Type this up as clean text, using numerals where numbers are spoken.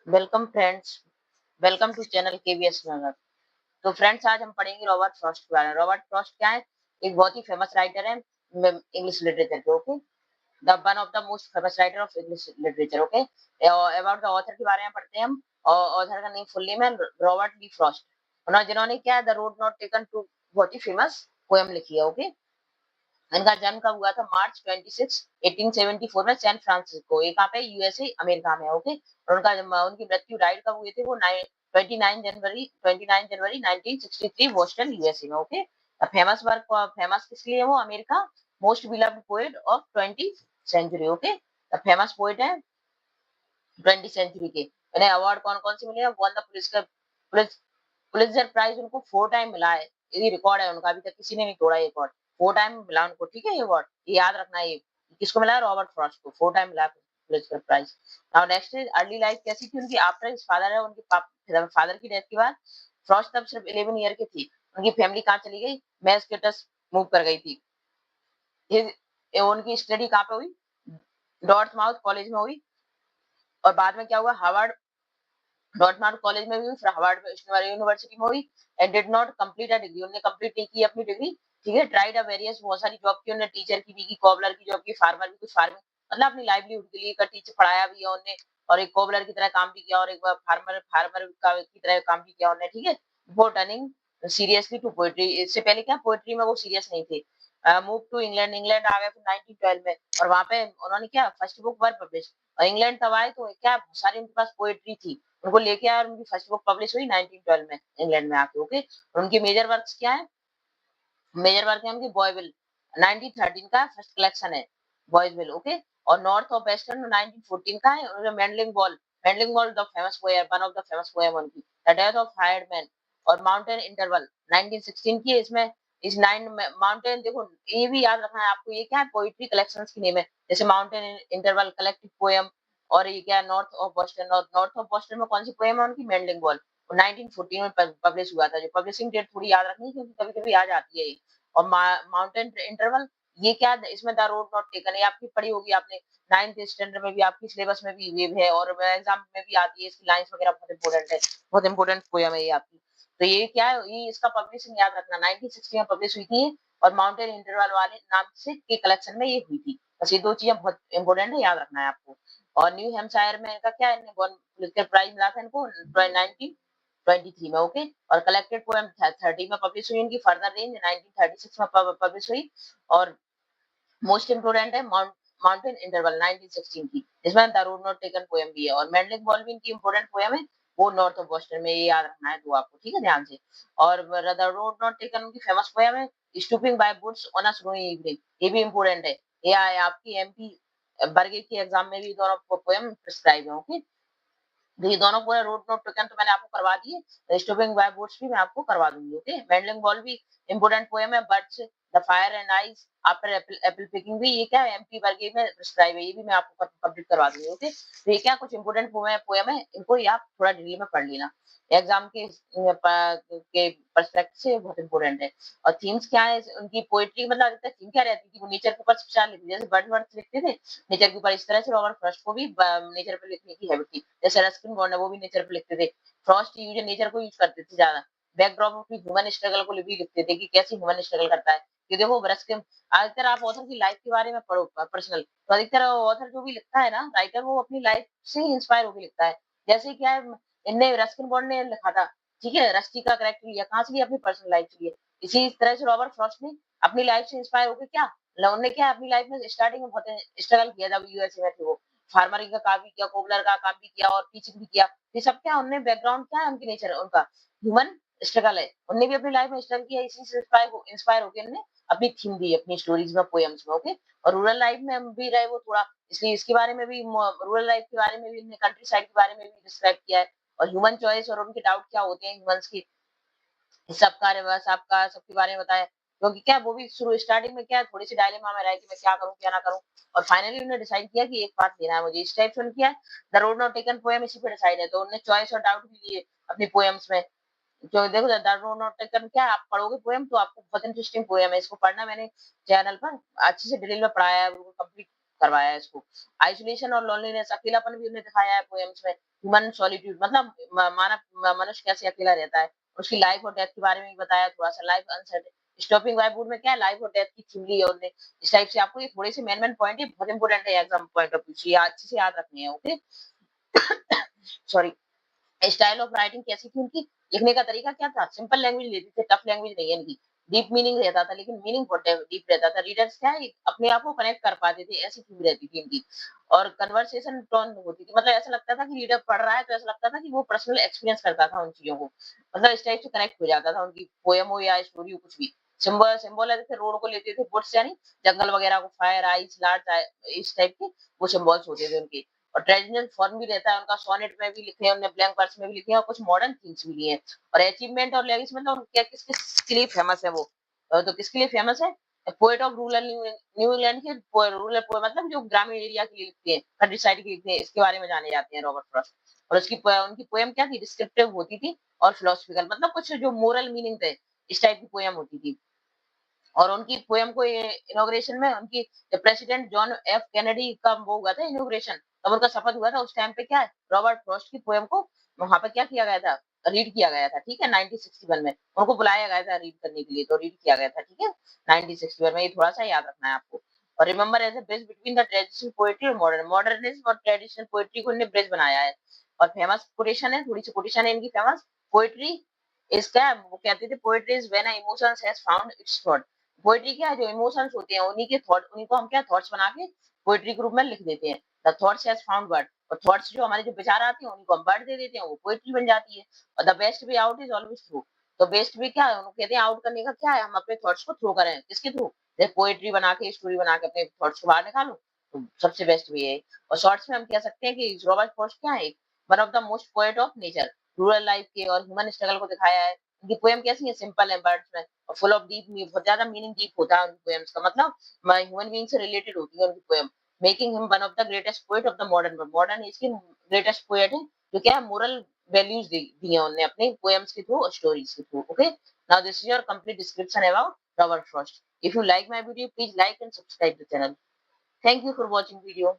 Welcome friends, welcome to channel KVS Nagar. तो friends आज हम पढ़ेंगे रॉबर्ट फ्रॉस्ट के बारे में। रॉबर्ट फ्रॉस्ट क्या है? एक बहुत ही फेमस राइटर है इंग्लिश लिटरेचर के। Okay, the one of the most famous writer of English literature. Okay, about the author के बारे में पढ़ते हैं हम। ऑथर का नेम फुल नेम है रॉबर्ट ली फ्रॉस्ट। उन्होंने जिन्होंने क्या द रोड नॉट टेकन टू बहुत ही फेमस पोएम लिखी है। ओके, इनका जन्म कब हुआ था? मार्च 26 1874 में सैन फ्रांसिस्को, ये कहाँ पे? यूएसए अमेरिका में। ओके, और उनकी मृत्यु डाइड कब हुए थे? वो 29 जनवरी 1963 बोस्टन यूएसए में। ओके, फेमस वर्क, फेमस किस लिए है वो? America most beloved poet of 20th century. Okay, famous poet है 20th सेंचुरी के। इन्हें अवार्ड कौन कौन से मिले हैं? वन द पुलित्जर प्राइज उनको 4 टाइम मिला है। ये रिकॉर्ड है उनका, अभी तक किसी ने नहीं तोड़ा ये रिकॉर्ड। 4 टाइम मिला उनको, ठीक है? ये अवार्ड ये याद रखना है। ये किसको मिला है? रॉबर्ट फ्रॉस्ट को 4 टाइम मिला Pulitzer prize. Now next is early life कैसी थी उनकी? आफ्टर हिज फादर है, उनके फादर की डेथ के बाद फ्रॉस्ट तब सिर्फ 11 ईयर की थी। उनकी फैमिली कहाँ चली गई? मैसाचुसेट्स मूव कर गई थी। उनकी स्टडी कहाँ पे हुई? डॉर्थमाउथ कॉलेज में हुई। और बाद में क्या हुआ? हार्वर्ड डॉर्थमाउथ कॉलेज में भी हुई, फिर हार्वर्ड यूनिवर्सिटी में हुई। And did not complete a degree, उन्होंने कंप्लीट नहीं की अपनी डिग्री। ठीक है, ट्राइड अ वेरियस, बहुत सारी जॉब की उन्होंने, टीचर की भी की, कॉबलर की जॉब की, फार्मर की, कुछ फार्मिंग, मतलब अपनी लाइवलीहुड के लिए का टीचर पढ़ाया भी है उन्होंने, और एक कॉबलर की तरह काम भी किया, और एक बार फार्मर फार्मर का की तरह काम भी किया उन्होंने। ठीक है, before turning seriously to poetry, इससे पहले क्या पोएट्री में वो सीरियस नहीं थे। मूव टू इंग्लैंड, इंग्लैंड आ गए फिर 1912 में, और वहां पे उन्होंने क्या फर्स्ट बुक वर पब्लिश। और इंग्लैंड तब आए तो क्या बहुत सारी उनके पास पोएट्री थी, उनको लेके आया, और उनकी फर्स्ट बुक पब्लिश हुई 1912 में इंग्लैंड में आके। ओके, उनकी मेजर वर्क्स क्या है? मेजर वर्क है उनकी बॉयविल 1913 का फर्स्ट कलेक्शन है बॉयविल। ओके, और नॉर्थ ऑफ वेस्टर्न 1914 का है। और mending wall the famous poem, one of the famous poem उनकी, the death of hired man. और माउंटेन इंटरवल 1916 की है। इसमें इस नाइन माउंटेन, देखो ये भी याद रखना है आपको, ये क्या है? पोइट्री कलेक्शंस की नेम है, जैसे माउंटेन इंटरवल कलेक्टिव पोएम। और ये क्या? North of Boston, north of Boston में कौन सी पोएम है उनकी? मेंडलिंग बॉल, 1914 में पब्लिश हुआ था। जो पब्लिशिंग डेट थोड़ी याद रखनी है, क्योंकि कभी कभी आ जाती है ये। और माउंटेन इंटरवल, ये क्या? इसमें द रोड नॉट टेकन, ये आपकी पढ़ी होगी आपने, 9th स्टैंडर्ड में भी, आपकी सिलेबस में भी ये है, और एग्जाम में भी आती है। इसकी लाइंस वगैरह बहुत इंपॉर्टेंट है, बहुत इंपॉर्टेंट पोयम है ये आपकी। तो ये क्या है? ये इसका पब्लिशिंग याद रखना, 1960 में पब्लिश हुई थी, और माउंटेन इंटरवल वाले नाम से के कलेक्शन में ये हुई थी। बस ये दो चीजें बहुत इंपॉर्टेंट है, याद रखना है आपको। और न्यू हैम्पशायर में इनका क्या है? पुलित्जर प्राइज मिला था इनको 1923 में। ओके, और कलेक्टेड पोएम 30 में पब्लिश हुई इनकी, फर्दर रेंज 1936 में पब्लिश हुई। और मोस्ट इम्पोर्टेंट है माउंटेन इंटरवल 1916 की, जिसमें the road not taken poem भी है। और मेंडलिंग बॉल भी इनकी इंपोर्टेंट पोएम है, वो नॉर्थ ऑफ बॉस्टन में, ये याद रखना है तो आपको, ठीक है, ध्यान से। और द रोड नॉट टेकन उनकी फेमस पोएम है, stopping by woods on a snowy evening, ये भी इंपोर्टेंट है। ये आपकी एमपी बरगे की एग्जाम में भी दोनों पोएम प्रिस्क्राइब है। ओके, तो ये दोनों पूरा रोड नोट टोकन तो मैंने आपको करवा दिए, स्टॉपिंग बाय बोट्स भी मैं आपको करवा दूंगी। ओके, मेडलिंग बॉल भी इंपोर्टेंट पोएम है, birds the fire and ice after Apple Apple picking भी, ये क्या है? एमपी वर्गे में प्रिस्क्राइब है, ये भी मैं आपको कंप्लीट करवा दूंगी। ओके, तो ये क्या कुछ इंपोर्टेंट पोएम है, इनको ये आप थोड़ा डिटेल में पढ़ लेना, एग्जाम के पर्सपेक्टिव से बहुत इंपोर्टेंट है। और थीम्स क्या है उनकी पोएट्री? मतलब अधिकतर थीम क्या रहती थी? वो नेचर के ऊपर स्पेशल लिखती थी, जैसे बर्ड वर्ड्स लिखते थे नेचर के ऊपर, इस तरह से रॉबर्ट फ्रॉस्ट को भी नेचर पे लिखने की हैबिट थी। जैसे रस्किन बॉन्ड है, वो भी नेचर पे लिखते थे। फ्रॉस्ट यूज नेचर को यूज करते थे ज्यादा। बैकड्रॉप ऑफ ह्यूमन स्ट्रगल को भी लिखते थे कि कैसे ह्यूमन स्ट्रगल करता है। कि देखो रस्किन, अधिकतर आप ऑथर की लाइफ के बारे में पढ़ो पर्सनल, तो अधिकतर ऑथर जो भी लिखता है ना राइटर, वो अपनी लाइफ से ही इंस्पायर होकर लिखता है। जैसे क्या है, इनने रस्किन बॉन्ड ने लिखा था, ठीक है, रस्टी का करेक्टर लिया कहाँ से लिया? अपनी पर्सनल लाइफ से लिया। इसी तरह से रॉबर्ट फ्रॉस्ट ने अपनी लाइफ से इंस्पायर होकर क्या, उन्होंने क्या अपनी लाइफ में स्टार्टिंग में बहुत स्ट्रगल किया, जब यूएसए में थे वो, फार्मरिंग का काम भी किया, कोबलर का काम भी किया, और टीचिंग भी किया। ये सब क्या, उनने बैकग्राउंड क्या है उनकी, नेचर है उनका ह्यूमन स्ट्रगल है, उनने भी अपनी लाइफ में स्ट्रगल किया। इसी से इंस्पायर होकर उन्होंने अपनी थीम दी अपनी स्टोरीज में, पोएम्स में। ओके, और रूरल लाइफ में हम भी रहे वो थोड़ा, इसलिए इसके बारे में भी, रूरल लाइफ के बारे में भी, कंट्री साइड के बारे में भी डिस्क्राइब किया है। और ह्यूमन चॉइस और उनके डाउट क्या होते हैं ह्यूमंस की, सबका रिवर्स आपका सबके बारे में बताया। क्योंकि क्या वो भी शुरू स्टार्टिंग में क्या थोड़ी सी डायलेमा में रहा कि मैं क्या करूं क्या ना करूं, और फाइनली उन्होंने डिसाइड किया कि एक पाथ लेना है मुझे, इस टाइप से किया। The road not taken poem इसी पे डिसाइड है, तो उन्होंने चॉइस और डाउट भी लिए अपनी पोएम्स में। जो देखो द रोड नॉट टेकन क्या है, आप पढ़ोगे पोएम तो आपको बहुत इंटरेस्टिंग पोएम है, इसको पढ़ना मैंने चैनल पर अच्छे से डिटेल में पढ़ाया है, कंप्लीट करवाया है इसको। आइसोलेशन और लोनलीनेस, अकेलापन भी उन्हें दिखाया है पोएम्स में। ह्यूमन सॉलिट्यूड मतलब मनुष्य कैसे अकेला रहता है। उसकी लाइफ और डेथ के बारे में भी बताया थोड़ा सा। Life uncertain, stopping by would में क्या है, लाइफ और डेथ की थीम ली है उन्होंने। इस टाइप से आपको ये थोड़े से मेन पॉइंट है, बहुत इंपॉर्टेंट है एग्जाम पॉइंट ऑफ व्यू से, ये अच्छे से याद रखने हैं। Okay sorry. Style of writing कैसी थी उनकी, लिखने का तरीका क्या था, सिंपल लैंग्वेज लेते थे, टफ लैंग्वेज नहीं है इनकी। डीप मीनिंग रहता था, लेकिन मीनिंग बहुत डीप रहता था। रीडर्स क्या है, अपने आप को कनेक्ट कर पाते थे, ऐसी थीम रहती थी इनकी। और कन्वर्सेशन टोन होती थी, मतलब ऐसा लगता था कि रीडर पढ़ रहा है तो ऐसा लगता था कि वो पर्सनल एक्सपीरियंस करता था उन चीजों को, मतलब इस टाइप से कनेक्ट हो जाता था उनकी पोएम हो या स्टोरी हो कुछ भी। सिंबल सिंबल लेते थे, रोड को लेते थे, बुट्स यानी जंगल वगैरह को, फायर आइस लार्ज, इस टाइप के वो सिंबल्स होते थे उनके। और ट्रेडिशनल फॉर्म भी रहता है उनका, सोनेट में भी लिखे हैं उन्होंने, ब्लैंक वर्स में भी लिखे हैं, और कुछ मॉडर्न थिंग्स भी लिए हैं। और अचीवमेंट और लेगेसी मतलब क्या, किस किसके लिए फेमस है वो, तो किसके लिए फेमस है, poet of rural new England के रूरल पोएट, मतलब जो ग्रामीण एरिया के लिए लिखते हैं, कंट्री साइड के लिखते हैं, इसके बारे में जाने जाते हैं रॉबर्ट फ्रॉस्ट। और उसकी उनकी पोएम क्या थी, डिस्क्रिप्टिव होती थी और फिलोसफिकल, मतलब कुछ जो मोरल मीनिंग थे, इस टाइप की पोएम होती थी। और उनकी पोएम को इनॉग्रेशन में उनकी, जब प्रेसिडेंट जॉन एफ कैनेडी का वो हुआ था इनॉग्रेशन, तब उनका शपथ हुआ था, उस टाइम पे क्या है, रॉबर्ट फ्रॉस्ट की पोएम को वहां पे क्या किया गया था, रीड किया गया था। ठीक है, 1961 में उनको बुलाया गया था रीड करने के लिए, तो रीड किया गया था। ठीक है, 1961 में, ये थोड़ा सा याद रखना है आपको। और remember as a bridge between the traditional poetry और मॉडर्निज्म और ट्रेडिशनल पोएट्री को इन्होंने ब्रिज बनाया है। और फेमस कोटेशन है, थोड़ी सी कोटेशन है इनकी फेमस। पोएट्री इसका वो कहते थे, poetry is when emotions has found it's thought. Poetry क्या है, जो इमोशंस होते हैं उन्हीं के थॉट, उन्हीं को हम क्या थॉट्स बना के पोएट्री के रूप में लिख देते हैं। The thoughts has found word, और थॉट्स जो हमारे जो विचार आते हैं उन्हीं को हम वर्ड दे देते हैं, वो पोएट्री बन जाती है। और the best way out is always through. तो बेस्ट वे क्या है, उनको कहते हैं आउट करने का क्या है, हम अपने थॉट्स को थ्रो करें, किसके थ्रू, जैसे पोएट्री बना के, स्टोरी बना के अपने थॉट्स को बाहर निकालो, तो सबसे बेस्ट वे है। और शॉर्ट्स में हम कह सकते हैं कि रॉबर्ट फ्रॉस्ट क्या है, one of the most poet of nature, rural life के और ह्यूमन स्ट्रगल को दिखाया है। उनकी पोएम कैसी है, सिंपल है वर्ड्स में, और फुल ऑफ डीप, बहुत ज्यादा मीनिंग डीप होता है उनकी पोएम्स का, मतलब ह्यूमन बीइंग से रिलेटेड होती है उनकी poem. Making him one of the greatest poet of the modern world, modern age के ग्रेटेस्ट पोएट है, जो क्या है, मोरल वैल्यूज दी है उन्होंने अपने पोएम्स के थ्रू और स्टोरीज के through. Okay, now this is your complete description about Robert Frost. If you like my video, please like and subscribe the channel. Thank you for watching video.